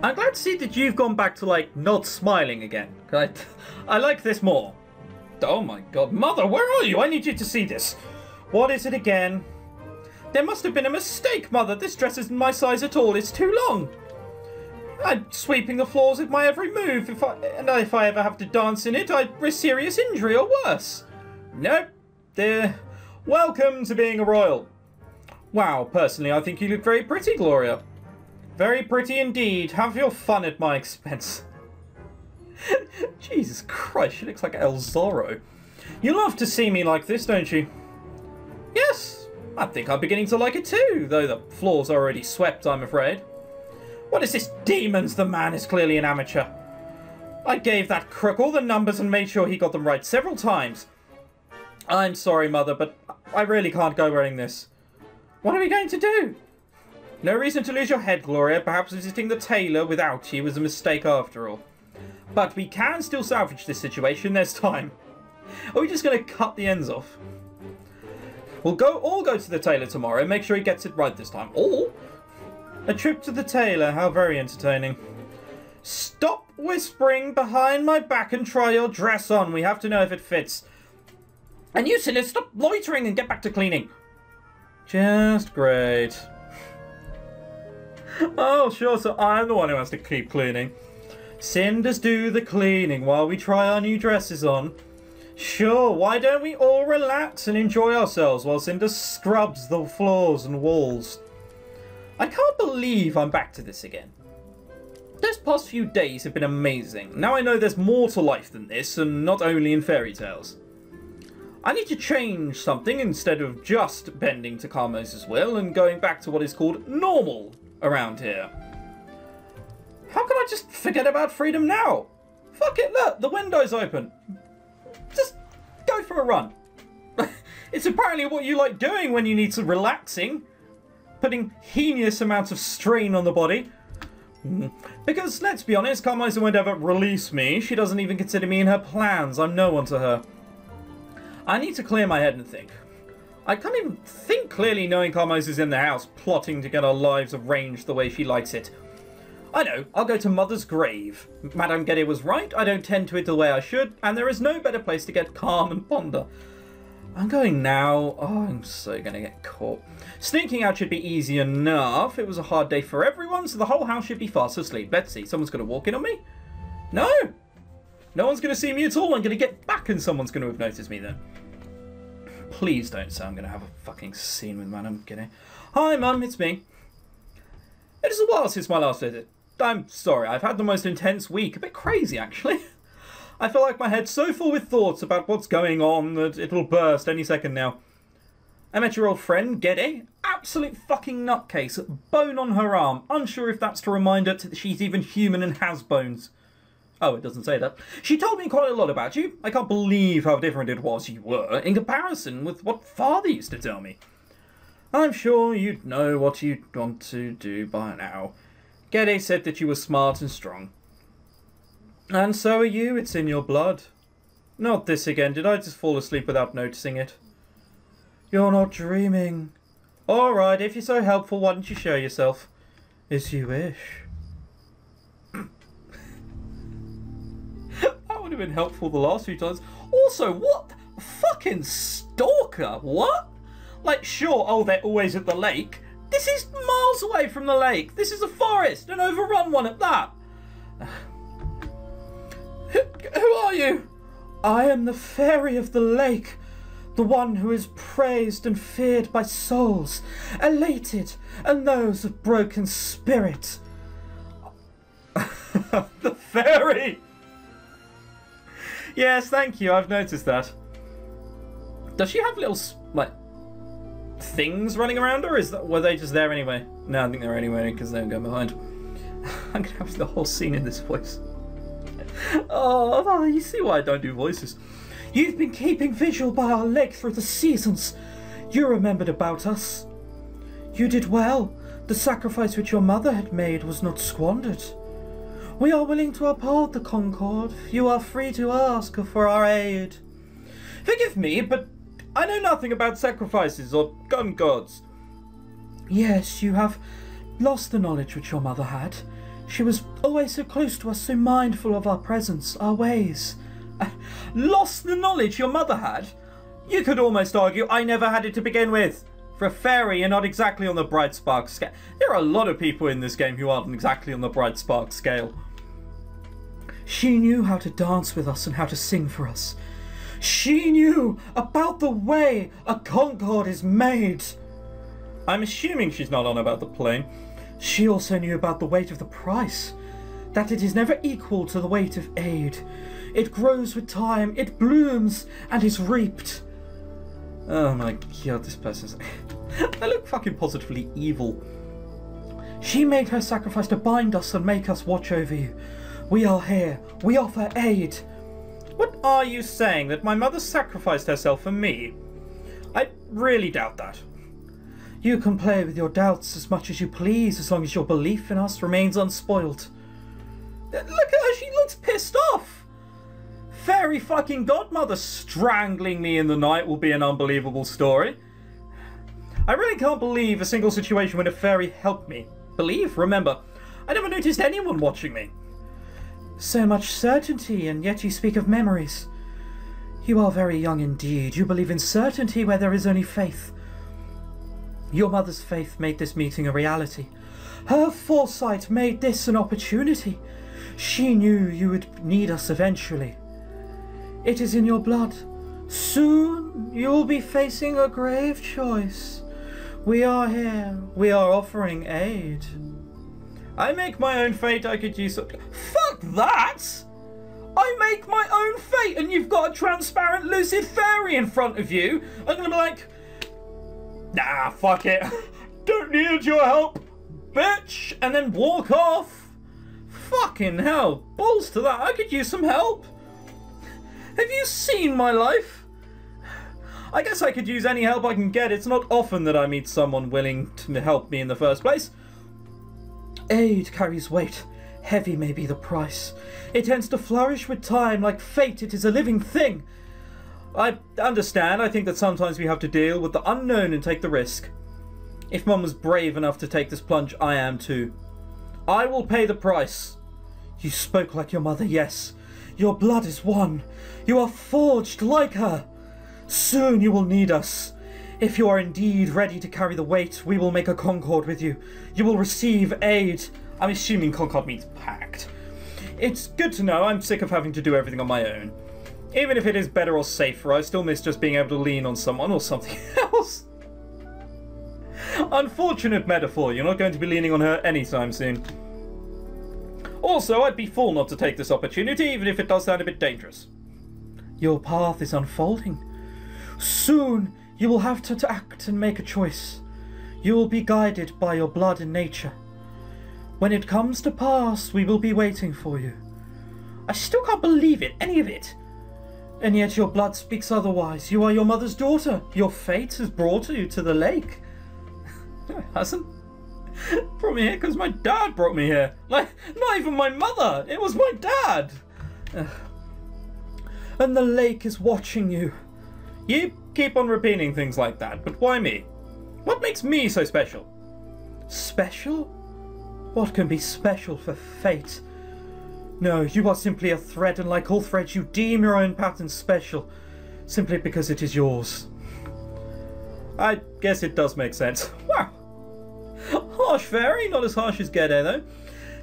I'm glad to see that you've gone back to, like, not smiling again. I like this more. Oh my god, Mother, where are you? I need you to see this. What is it again? There must have been a mistake, Mother. This dress isn't my size at all. It's too long. I'm sweeping the floors with my every move. If I ever have to dance in it, I'd risk serious injury or worse. Nope. Welcome to being a royal. Wow, personally, I think you look very pretty, Gloria. Very pretty indeed. Have your fun at my expense. Jesus Christ, she looks like El Zorro. You love to see me like this, don't you? Yes, I think I'm beginning to like it too, though the floors are already swept, I'm afraid. What is this demons? The man is clearly an amateur. I gave that crook all the numbers and made sure he got them right several times. I'm sorry, Mother, but I really can't go wearing this. What are we going to do? No reason to lose your head, Gloria. Perhaps visiting the tailor without you was a mistake after all. But we can still salvage this situation. There's time. Are we just going to cut the ends off? We'll all go to the tailor tomorrow. Make sure he gets it right this time. Or a trip to the tailor. How very entertaining. Stop whispering behind my back and try your dress on. We have to know if it fits. And you, Cinders, stop loitering and get back to cleaning. Just great. Oh, sure, so I'm the one who has to keep cleaning. Cinders do the cleaning while we try our new dresses on. Sure, why don't we all relax and enjoy ourselves while Cinders scrubs the floors and walls? I can't believe I'm back to this again. Those past few days have been amazing. Now I know there's more to life than this, and not only in fairy tales. I need to change something instead of just bending to Carmos's will and going back to what is called normal around here. How can I just forget about freedom now? Fuck it, look, the window's open. Just go for a run. It's apparently what you like doing when you need some relaxing. Putting heinous amounts of strain on the body. Because, let's be honest, Carmos won't ever release me. She doesn't even consider me in her plans. I'm no one to her. I need to clear my head and think. I can't even think clearly knowing Carmos is in the house, plotting to get our lives arranged the way she likes it. I know, I'll go to Mother's grave. Madame Guede was right, I don't tend to it the way I should, and there is no better place to get calm and ponder. I'm going now. Oh, I'm so gonna get caught. Sneaking out should be easy enough. It was a hard day for everyone, so the whole house should be fast asleep. Let's see, someone's gonna walk in on me? No! No one's gonna see me at all. I'm gonna get back and someone's gonna have noticed me then. Please don't say I'm gonna have a fucking scene with Madame Guede. Hi, Mum, it's me. It is a while since my last visit. I'm sorry, I've had the most intense week. A bit crazy, actually. I feel like my head's so full with thoughts about what's going on that it'll burst any second now. I met your old friend, Guede. Absolute fucking nutcase. Bone on her arm. Unsure if that's to remind her that she's even human and has bones. Oh, it doesn't say that. She told me quite a lot about you. I can't believe how different it was you were in comparison with what Father used to tell me. I'm sure you'd know what you'd want to do by now. Guede said that you were smart and strong. And so are you, it's in your blood. Not this again, did I just fall asleep without noticing it? You're not dreaming. Alright, if you're so helpful, why don't you show yourself? As you wish. That would have been helpful the last few times. Also, what? Fucking stalker, what? Like, sure, oh, they're always at the lake. This is miles away from the lake. This is a forest, an overrun one at that. Who are you? I am the fairy of the lake, the one who is praised and feared by souls, elated, and those of broken spirit. The fairy! Yes, thank you, I've noticed that. Does she have little, like, things running around her? Were they just there anyway? No, I think they're anyway because they're going behind. I'm going to have the whole scene in this voice. Oh, you see why I don't do voices. You've been keeping vigil by our lake through the seasons. You remembered about us. You did well. The sacrifice which your mother had made was not squandered. We are willing to uphold the conchord. You are free to ask for our aid. Forgive me, but I know nothing about sacrifices or gun gods. Yes, you have lost the knowledge which your mother had. She was always so close to us, so mindful of our presence, our ways. Lost the knowledge your mother had? You could almost argue I never had it to begin with. For a fairy, you're not exactly on the bright spark scale. There are a lot of people in this game who aren't exactly on the bright spark scale. She knew how to dance with us and how to sing for us. She knew about the way a conchord is made. I'm assuming she's not on about the plane. She also knew about the weight of the price. That it is never equal to the weight of aid. It grows with time, it blooms, and is reaped. Oh my god, this person's... they look fucking positively evil. She made her sacrifice to bind us and make us watch over you. We are here. We offer aid. What are you saying? That my mother sacrificed herself for me? I really doubt that. You can play with your doubts as much as you please, as long as your belief in us remains unspoiled. Look at her, she looks pissed off. Fairy fucking godmother strangling me in the night will be an unbelievable story. I really can't believe a single situation when a fairy helped me. Believe? Remember, I never noticed anyone watching me. So much certainty, and yet you speak of memories. You are very young indeed. You believe in certainty where there is only faith. Your mother's faith made this meeting a reality. Her foresight made this an opportunity. She knew you would need us eventually. It is in your blood. Soon you will be facing a grave choice. We are here. We are offering aid. I make my own fate. I could use... Fuck that! I make my own fate and you've got a transparent lucid fairy in front of you. I'm gonna be like... Nah, fuck it. Don't need your help, bitch. And then walk off. Fucking hell. Balls to that. I could use some help. Have you seen my life? I guess I could use any help I can get. It's not often that I meet someone willing to help me in the first place. Aid carries weight. Heavy may be the price. It tends to flourish with time. Like fate, it is a living thing. I understand. I think that sometimes we have to deal with the unknown and take the risk. If Mum was brave enough to take this plunge, I am too. I will pay the price. You spoke like your mother, yes. Your blood is one. You are forged like her. Soon you will need us. If you are indeed ready to carry the weight, we will make a conchord with you. You will receive aid. I'm assuming conchord means pact. It's good to know. I'm sick of having to do everything on my own. Even if it is better or safer, I still miss just being able to lean on someone or something else. Unfortunate metaphor. You're not going to be leaning on her anytime soon. Also, I'd be fool not to take this opportunity, even if it does sound a bit dangerous. Your path is unfolding. Soon, you will have to act and make a choice. You will be guided by your blood and nature. When it comes to pass, we will be waiting for you. I still can't believe it, any of it. And yet your blood speaks otherwise. You are your mother's daughter. Your fate has brought you to the lake. No, it hasn't. Brought me here because my dad brought me here. Like, not even my mother. It was my dad. And the lake is watching you. You keep on repeating things like that, but why me? What makes me so special? Special? What can be special for fate? No, you are simply a thread, and like all threads, you deem your own pattern special, simply because it is yours. I guess it does make sense. Wow. Harsh fairy, not as harsh as Gede, though.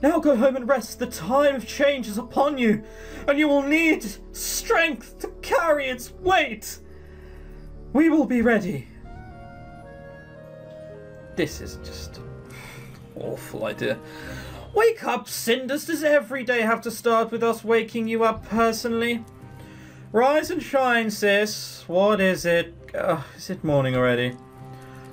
Now go home and rest. The time of change is upon you, and you will need strength to carry its weight. We will be ready. This is just an awful idea. Wake up, Cinders. Does every day have to start with us waking you up personally? Rise and shine, sis. What is it? Is it morning already?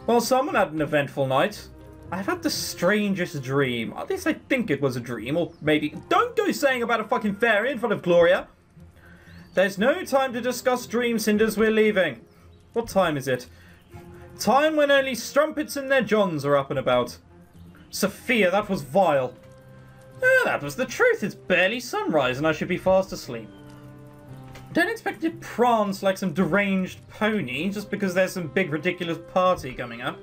Well, someone had an eventful night. I've had the strangest dream. At least I think it was a dream, or maybe... Don't go saying about a fucking fairy in front of Gloria. There's no time to discuss dreams, Cinders. We're leaving. What time is it? Time when only strumpets and their johns are up and about. Sophia, that was vile. That was the truth. It's barely sunrise and I should be fast asleep. Don't expect to prance like some deranged pony just because there's some big ridiculous party coming up.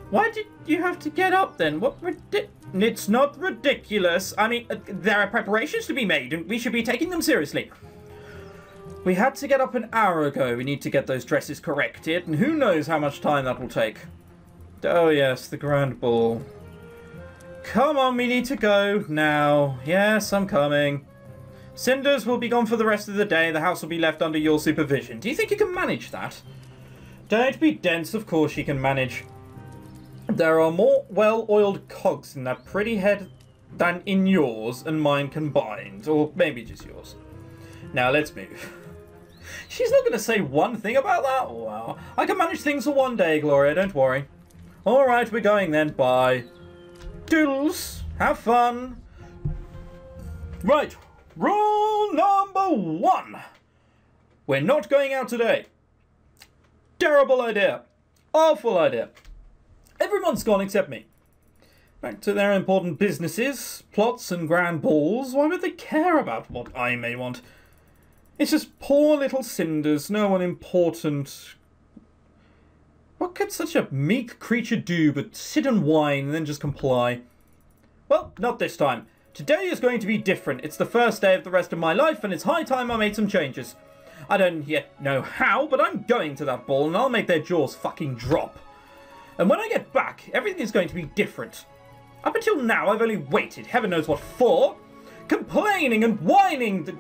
Why did you have to get up then? It's not ridiculous. I mean, there are preparations to be made, and we should be taking them seriously. We had to get up an hour ago. We need to get those dresses corrected, and who knows how much time that will take. Oh yes, the grand ball. Come on, we need to go now. Yes, I'm coming. Cinders will be gone for the rest of the day. The house will be left under your supervision. Do you think you can manage that? Don't be dense, of course you can manage. There are more well-oiled cogs in that pretty head than in yours and mine combined. Or maybe just yours. Now, let's move. She's not going to say one thing about that? Wow. I can manage things for one day, Gloria, don't worry. Alright, we're going then. Bye. Doodles. Have fun. Right. Rule number 1. We're not going out today. Terrible idea. Awful idea. Everyone's gone except me. Back to their important businesses, plots and grand balls. Why would they care about what I may want? It's just poor little Cinders, no one important. What could such a meek creature do but sit and whine and then just comply? Well, not this time. Today is going to be different. It's the first day of the rest of my life, and it's high time I made some changes. I don't yet know how, but I'm going to that ball, and I'll make their jaws fucking drop. And when I get back, everything is going to be different. Up until now, I've only waited, heaven knows what for. Complaining and whining that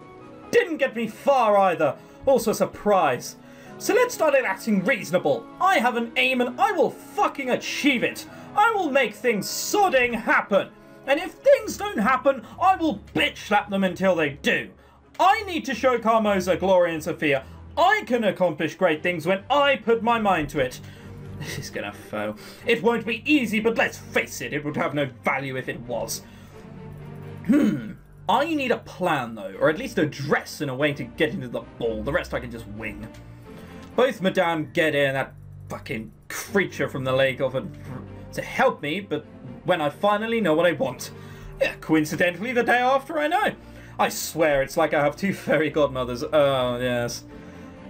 didn't get me far either. Also a surprise. So let's start acting reasonable. I have an aim and I will fucking achieve it. I will make things sodding happen. And if things don't happen, I will bitch slap them until they do. I need to show Carmoza, Gloria and Sophia I can accomplish great things when I put my mind to it. This is gonna fail. It won't be easy, but let's face it, it would have no value if it was. I need a plan, though, or at least a dress and a way to get into the ball. The rest I can just wing. Both Madame Gedde and that fucking creature from the lake offered to help me, but when I finally know what I want. Yeah, coincidentally, the day after I know. I swear, it's like I have two fairy godmothers. Oh, yes.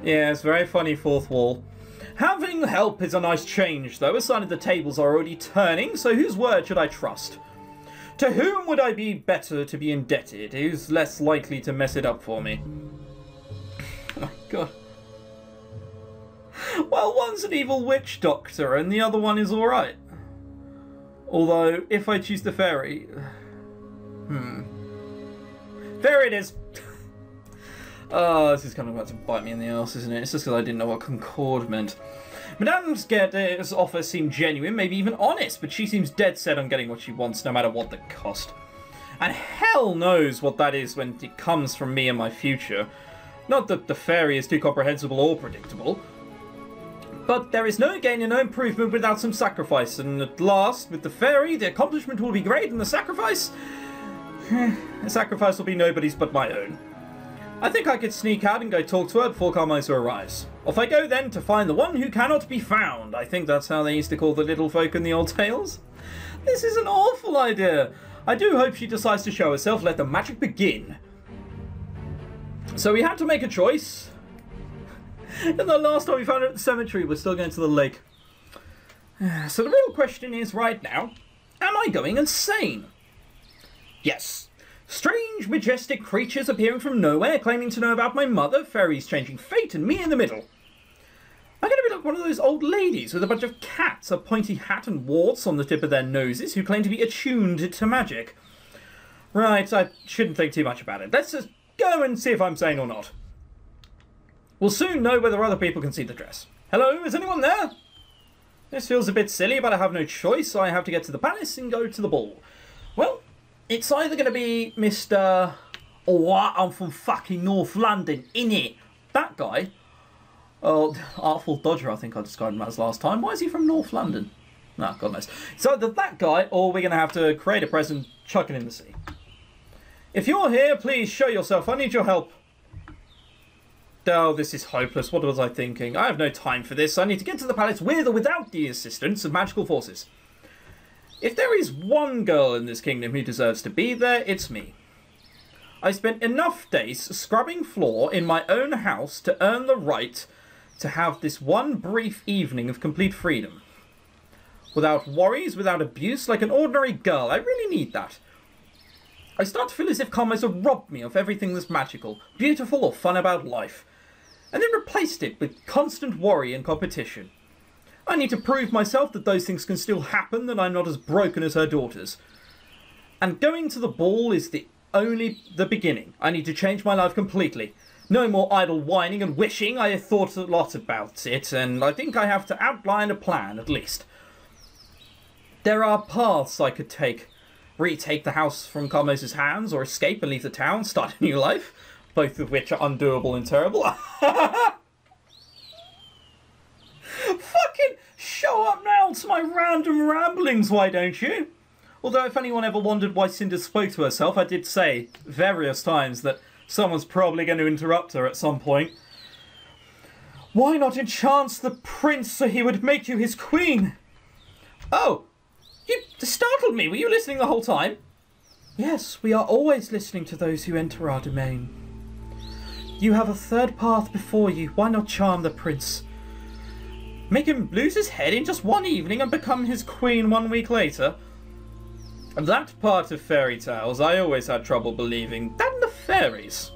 Yes, very funny fourth wall. Having help is a nice change, though. A sign of the tables are already turning, so whose word should I trust? To whom would I be better to be indebted? Who's less likely to mess it up for me? Oh my god. Well, one's an evil witch doctor, and the other one is alright. Although, if I choose the fairy... There it is! Oh, this is kind of about to bite me in the arse, isn't it? It's just because I didn't know what conchord meant. Madame Gedde's offer seemed genuine, maybe even honest, but she seems dead set on getting what she wants, no matter what the cost. And hell knows what that is when it comes from me and my future. Not that the fairy is too comprehensible or predictable. But there is no gain and no improvement without some sacrifice, and at last, with the fairy, the accomplishment will be great, and the sacrifice... the sacrifice will be nobody's but my own. I think I could sneak out and go talk to her before Carmiza arrives. Off I go then to find the one who cannot be found. I think that's how they used to call the little folk in the old tales. This is an awful idea. I do hope she decides to show herself. Let the magic begin. So we had to make a choice. And the last time we found her at the cemetery, we're still going to the lake. So the real question is right now, am I going insane? Yes. Strange, majestic creatures appearing from nowhere, claiming to know about my mother, fairies changing fate, and me in the middle. I'm going to be like one of those old ladies with a bunch of cats, a pointy hat and warts on the tip of their noses, who claim to be attuned to magic. Right, I shouldn't think too much about it. Let's just go and see if I'm sane or not. We'll soon know whether other people can see the dress. Hello, is anyone there? This feels a bit silly, but I have no choice, so I have to get to the palace and go to the ball. Well... it's either going to be Mr. Oh, I'm from fucking North London, innit? That guy. Oh, Artful Dodger, I think I described him as last time. Why is he from North London? No, God knows. So either that guy, or we're going to have to create a present, chuck it in the sea. If you're here, please show yourself. I need your help. Oh, this is hopeless. What was I thinking? I have no time for this. I need to get to the palace with or without the assistance of magical forces. If there is one girl in this kingdom who deserves to be there, it's me. I spent enough days scrubbing floor in my own house to earn the right to have this one brief evening of complete freedom. Without worries, without abuse, like an ordinary girl. I really need that. I start to feel as if karmas have robbed me of everything that's magical, beautiful, or fun about life, and then replaced it with constant worry and competition. I need to prove myself that those things can still happen, that I'm not as broken as her daughters. And going to the ball is only the beginning. I need to change my life completely. No more idle whining and wishing. I have thought a lot about it, and I think I have to outline a plan, at least. There are paths I could take. Retake the house from Carmos's hands, or escape and leave the town, start a new life. Both of which are undoable and terrible. Fucking show up now to my random ramblings, why don't you? Although if anyone ever wondered why Cinders spoke to herself, I did say various times that someone's probably going to interrupt her at some point. Why not enchant the prince so he would make you his queen? Oh, you startled me. Were you listening the whole time? Yes, we are always listening to those who enter our domain. You have a third path before you. Why not charm the prince? Make him lose his head in just one evening and become his queen 1 week later? That part of fairy tales I always had trouble believing. That and the fairies.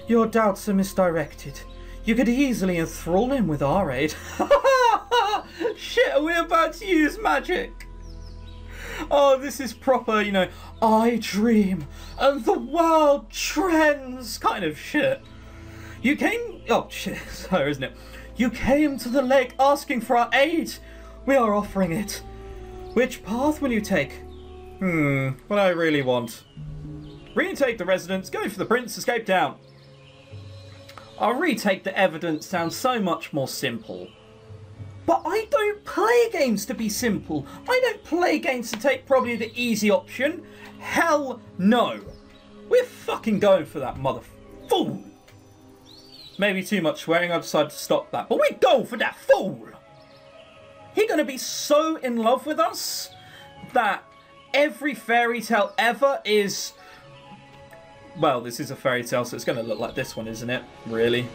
Your doubts are misdirected. You could easily enthrall him with our aid. Shit, are we about to use magic? Oh, this is proper, you know, I dream and the world trends kind of shit. You came... Oh, shit, sorry, isn't it? You came to the lake asking for our aid. We are offering it. Which path will you take? What I really want. Retake the residence, go for the prince, escape town. I'll retake the evidence sounds so much more simple. But I don't play games to be simple. I don't play games to take probably the easy option. Hell no. We're fucking going for that fool. Maybe too much swearing, I decided to stop that. But we're going for that fool. He's gonna be so in love with us that every fairy tale ever is... Well, this is a fairy tale, so it's gonna look like this one, isn't it? Really?